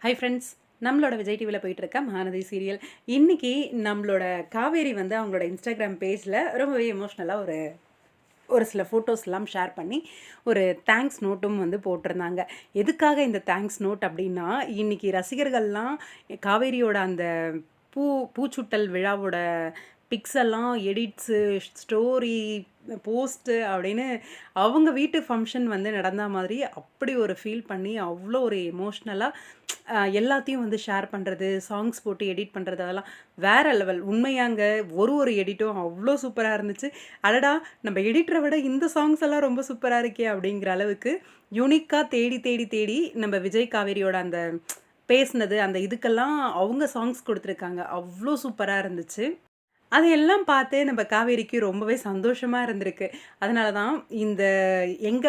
Hi friends, நம்மளோட விஜய் டிவியில் போயிட்டுருக்க மகாநதி சீரியல். இன்றைக்கி நம்மளோட காவேரி வந்து அவங்களோட இன்ஸ்டாகிராம் பேஜில் ரொம்பவே எமோஷ்னலாக ஒரு ஒரு சில ஃபோட்டோஸ்லாம் ஷேர் பண்ணி ஒரு தேங்க்ஸ் நோட்டும் வந்து போட்டிருந்தாங்க. எதுக்காக இந்த தேங்க்ஸ் நோட் அப்படின்னா, இன்றைக்கி ரசிகர்கள்லாம் காவேரியோட அந்த பூச்சுட்டல் விழாவோட பிக்ஸ் எல்லாம் எடிட்ஸு, ஸ்டோரி, போஸ்ட்டு அப்படின்னு அவங்க வீட்டு ஃபங்க்ஷன் வந்து நடந்தா மாதிரி அப்படி ஒரு ஃபீல் பண்ணி அவ்வளோ ஒரு எமோஷ்னலாக எல்லாத்தையும் வந்து ஷேர் பண்ணுறது, சாங்ஸ் போட்டு எடிட் பண்ணுறது அதெல்லாம் வேற லெவல். உண்மையாங்க ஒரு எடிட்டும் அவ்வளோ சூப்பராக இருந்துச்சு. அடடா! நம்ம எடிட்டரை விட இந்த சாங்ஸ் எல்லாம் ரொம்ப சூப்பராக இருக்கே அப்படிங்கிற அளவுக்கு யூனிக்காக தேடி தேடி தேடி நம்ம விஜய் காவேரியோட அந்த பேசினது அந்த இதுக்கெல்லாம் அவங்க சாங்ஸ் கொடுத்துருக்காங்க. அவ்வளோ சூப்பராக இருந்துச்சு. அதையெல்லாம் பார்த்து நம்ம காவேரிக்கு ரொம்பவே சந்தோஷமா இருந்திருக்கு. அதனால தான் இந்த எங்க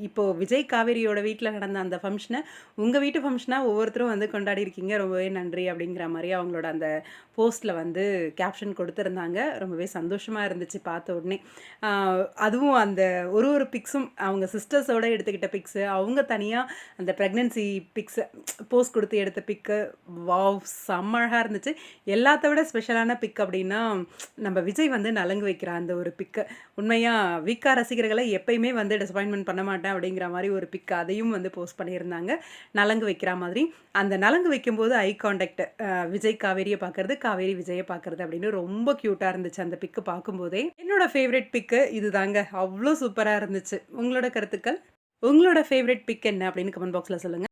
இப்போ விஜய் காவேரியோட வீட்ல நடந்த அந்த ஃபங்ஷன, உங்க வீட்டு ஃபங்ஷனா ஒவ்வொருத்தரும் வந்து கொண்டாடியிருக்கீங்க. ரொம்பவே நன்றி அப்படிங்கிற மாரி அவங்களோட அந்த போஸ்ட்ல வந்து கேப்ஷன் கொடுத்துருந்தாங்க. ரொம்பவே சந்தோஷமா இருந்துச்சு பார்த்த உடனே. ஆ அதுவும் அந்த ஒரு பிக்ஸும் அவங்க சிஸ்டர்ஸோட எடுத்துக்கிட்ட பிக்ஸு, அவங்க தனியா அந்த பிரெக்னன்சி பிக்ஸு போஸ்ட் கொடுத்து எடுத்த பிக்கு, வாவ்! செம்ம அழகா இருந்துச்சு. எல்லாத்த விட ஸ்பெஷலான பிக் அப்படின்னா நம்ம விஜய் வந்து நலங்கு வைக்கிற அந்த ஒரு பிக்கு உண்மையாக விகா ரசிகர்களை எப்பயுமே வந்து டிசப்பாயின்மெண்ட் பண்ண மாட்டேன் அப்படிங்கிற மாதிரி ஒரு பிக் அதையும் வந்து போஸ்ட் பண்ணியிருந்தாங்க. நலங்கு வைக்கிற மாதிரி அந்த நலங்கு வைக்கும்போது ஐ கான்டாக்ட் விஜய் காவேரியை பார்க்கறது, காவேரி விஜயை பார்க்கறது அப்படின்னு ரொம்ப க்யூட்டாக இருந்துச்சு அந்த பிக்கு பார்க்கும்போதே. என்னோட ஃபேவரட் பிக்கு இது தாங்க. அவ்வளோ சூப்பராக இருந்துச்சு. உங்களோட கருத்துக்கள், உங்களோட ஃபேவரட் பிக் என்ன அப்படின்னு கமெண்ட் பாக்ஸில் சொல்லுங்கள்.